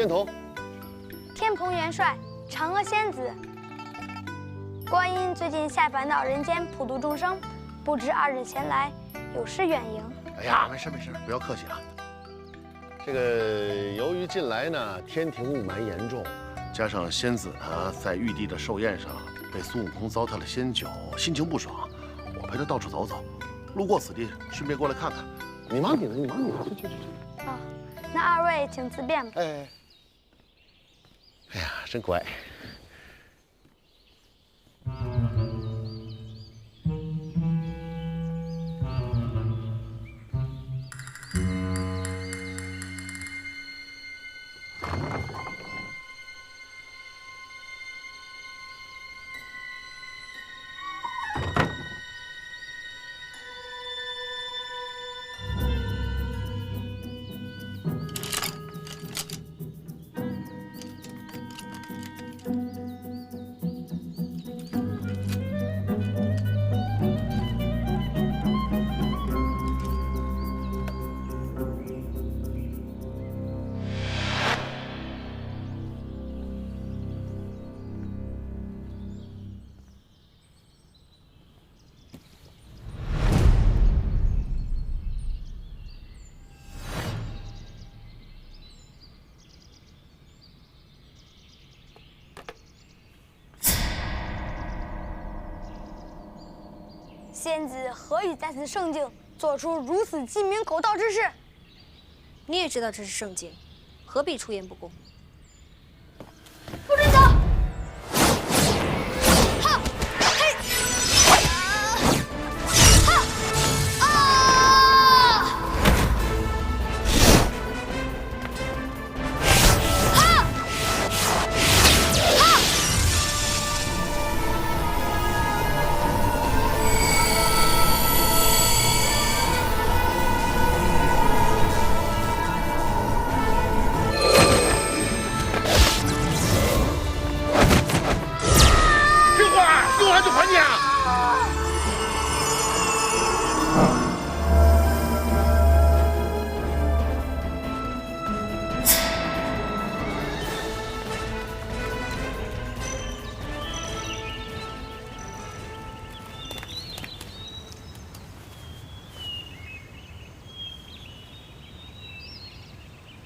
仙童。天蓬元帅，嫦娥仙子。观音最近下凡到人间普度众生，不知2日前来，有失远迎。哎呀，没事，不要客气啊。这个由于近来呢天庭雾霾严重，加上仙子呢在玉帝的寿宴上被孙悟空糟蹋了仙酒，心情不爽。我陪他到处走走，路过此地，顺便过来看看。你忙你的，去。啊，那2位请自便吧。哎呀，真乖。仙子何以在此圣境做出如此鸡鸣狗盗之事？你也知道这是圣境，何必出言不公？不准走！哈，嘿，哈，啊！哈，哈！就还你啊！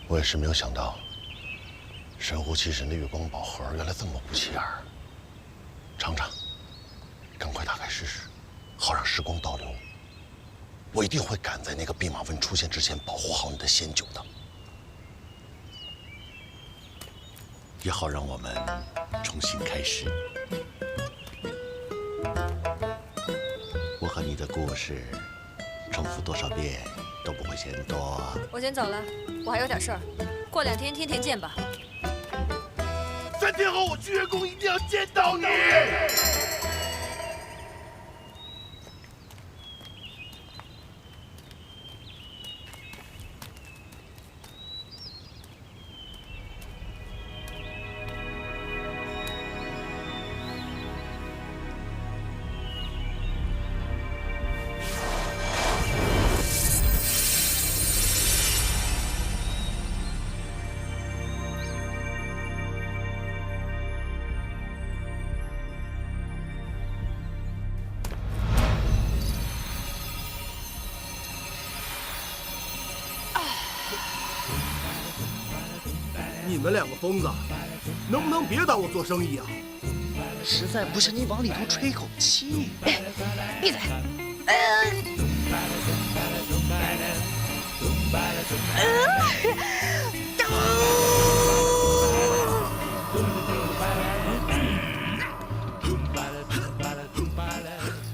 我也是没有想到，神乎其神的月光宝盒原来这么不起眼儿。尝尝。赶快打开试试，好让时光倒流。我一定会赶在那个弼马温出现之前保护好你的仙酒的，也好让我们重新开始。我和你的故事，重复多少遍都不会嫌多。我先走了，我还有点事儿，过2天天田见吧。3天后我去月宫一定要见到你。你们2个疯子，能不能别耽误做生意啊？实在不行，你往里头吹口气。闭嘴！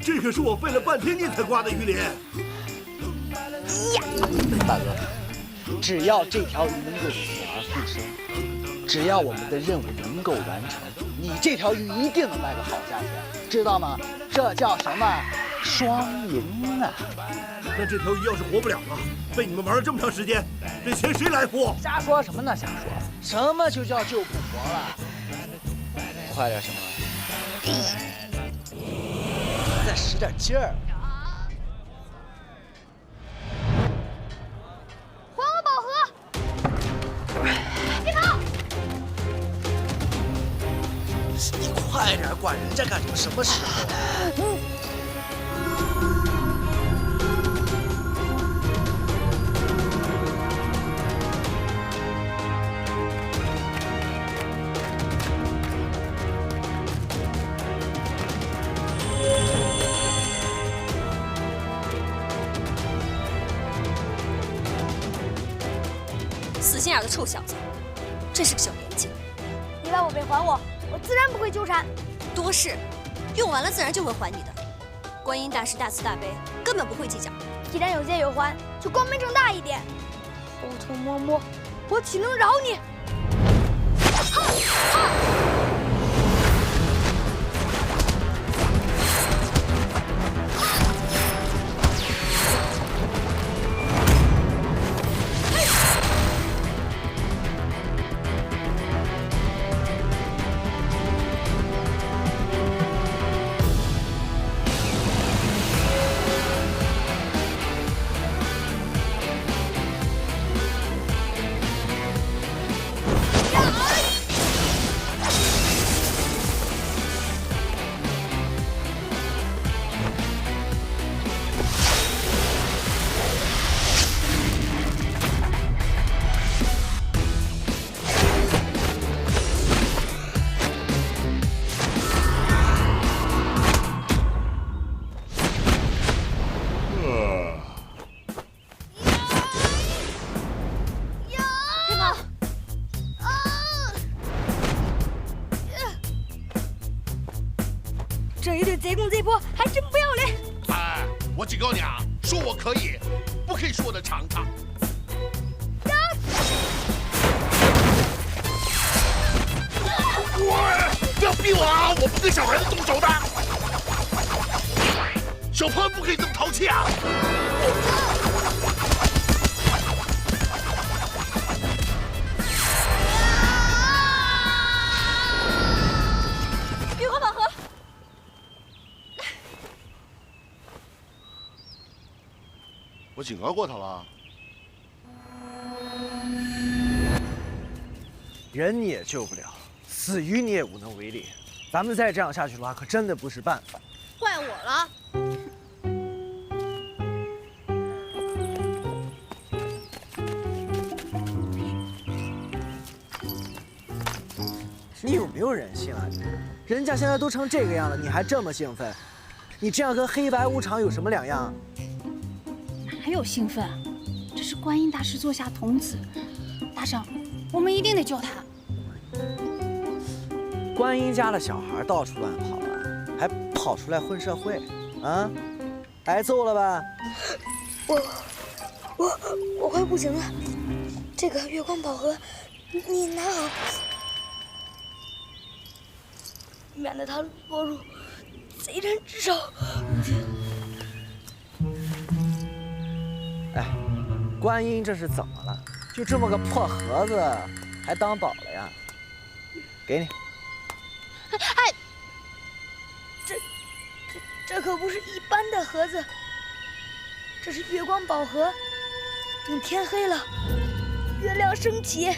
这可是我费了半天劲才刮的鱼鳞。大哥，只要这条鱼能够死而复生，只要我们的任务能够完成，你这条鱼一定能卖个好价钱，知道吗？这叫什么？双赢啊！那这条鱼要是活不了了，被你们玩了这么长时间，这钱谁来付？瞎说什么呢？瞎说！什么就叫救不活了？快点，行吗？再使点劲儿！还我宝盒！别跑！什么时候啊？死心眼的臭小子，真是个小年纪。你把宝贝还我，我自然不会纠缠。多事，用完了自然就会还你的。观音大师大慈大悲，根本不会计较。既然有借有还，就光明正大一点。偷偷摸摸，我岂能饶你？这一对贼公贼婆还真不要脸！哎，我警告你啊，说我可以，不可以说我的长长。不要逼我啊！我不跟小孩子动手的。小朋友不可以这么淘气啊！月光宝盒。我警告过他了。人你也救不了，死鱼你也无能为力。咱们再这样下去的话，可真的不是办法。怪我了。你有没有人性啊你？人家现在都成这个样了，你还这么兴奋？你这样跟黑白无常有什么两样？哪有兴奋？这是观音大师座下童子，大圣，我们一定得救他。观音家的小孩到处乱跑啊，还跑出来混社会，啊？挨揍了吧？我快不行了，这个月光宝盒，你拿好，免得他落入贼人之手。哎，观音这是怎么了？就这么个破盒子，还当宝了呀？给你。哎，这可不是一般的盒子，这是月光宝盒。等天黑了，月亮升起，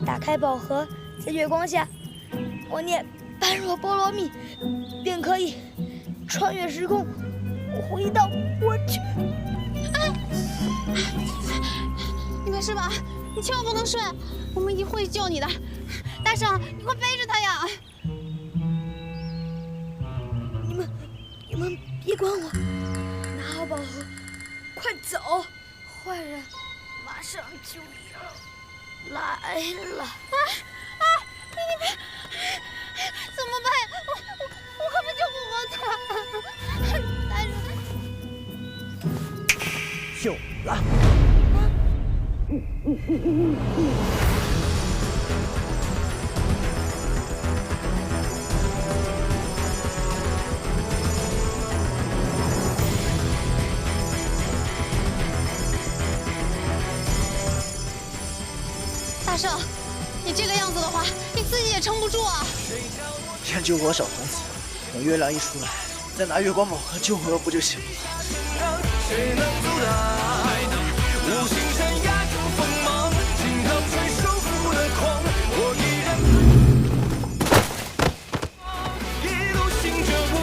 打开宝盒，在月光下，我念般若波罗蜜，便可以穿越时空，回到过去。你没事吧？你千万不能睡，我们一定会救你的。大圣，你快背着他呀！你们别管我，拿好宝盒，快走！坏人马上就要来了！你别，怎么办呀？我根本救不活他！大圣，有了。大圣，你这个样子的话，你自己也撑不住啊！先救活小童子，等月亮一出来，再拿月光宝盒救活不就行了？谁能阻挡？无形山压住锋芒，惊涛吹收复了狂，我依然一路行者不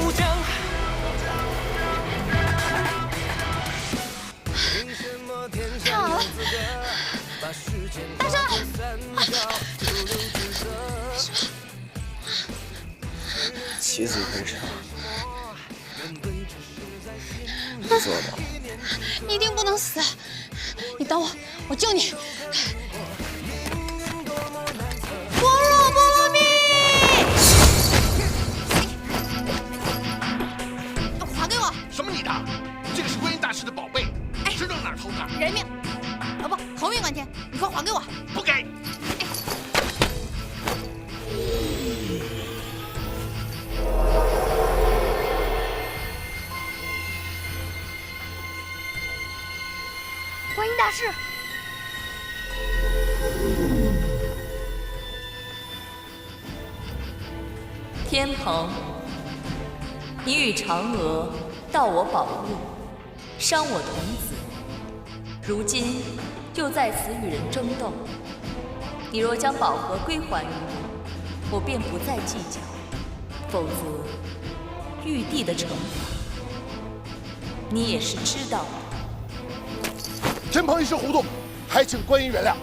子回生。做到，你一定不能死！你等我，我救你！般若波罗蜜！还给我！什么你的？这个是观音大师的宝贝，知道哪儿偷的？人命！啊不，头命关天！你快还给我！不给！观音大师，天蓬，你与嫦娥盗我宝物，伤我童子，如今又在此与人争斗。你若将宝盒归还于我，我便不再计较；否则，玉帝的惩罚，你也是知道的。天蓬一时糊涂，还请观音原谅。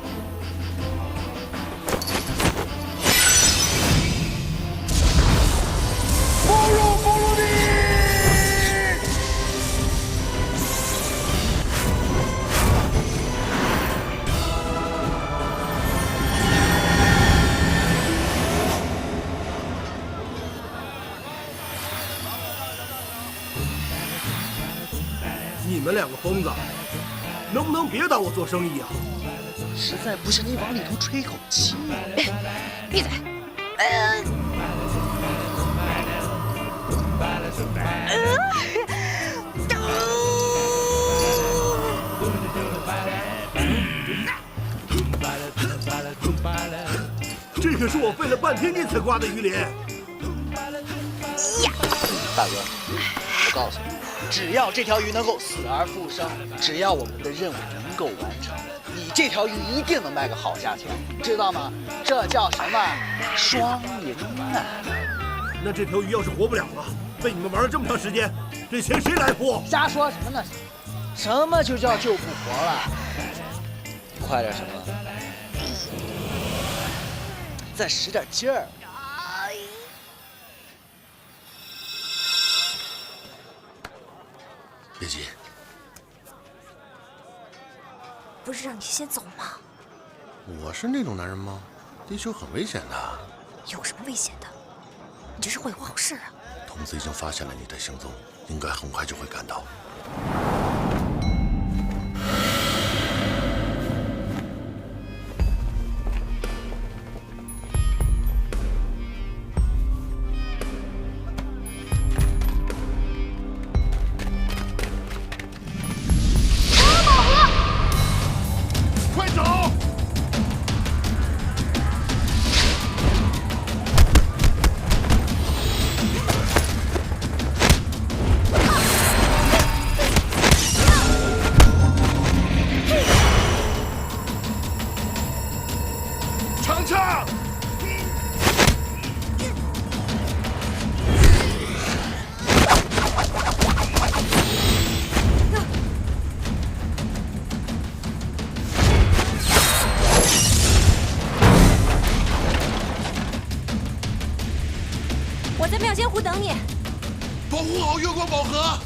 般若波罗蜜！你们两个疯子，能不能别当我做生意啊？实在不行，你往里头吹口气。闭嘴！这可是我费了半天劲才刮的鱼鳞。大哥，我告诉你，只要这条鱼能够死而复生，只要我们的任务能够完成，你这条鱼一定能卖个好价钱，知道吗？这叫什么？双赢啊！那这条鱼要是活不了了，被你们玩了这么长时间，这钱谁来付？瞎说什么呢？什么就叫救不活了？快点什么？再使点劲儿！别急，不是让你先走吗？我是那种男人吗？地球很危险的。有什么危险的？你这是会有好事啊！童子已经发现了你的行踪，应该很快就会赶到。快走！程程，我在妙仙湖等你。保护好月光宝盒。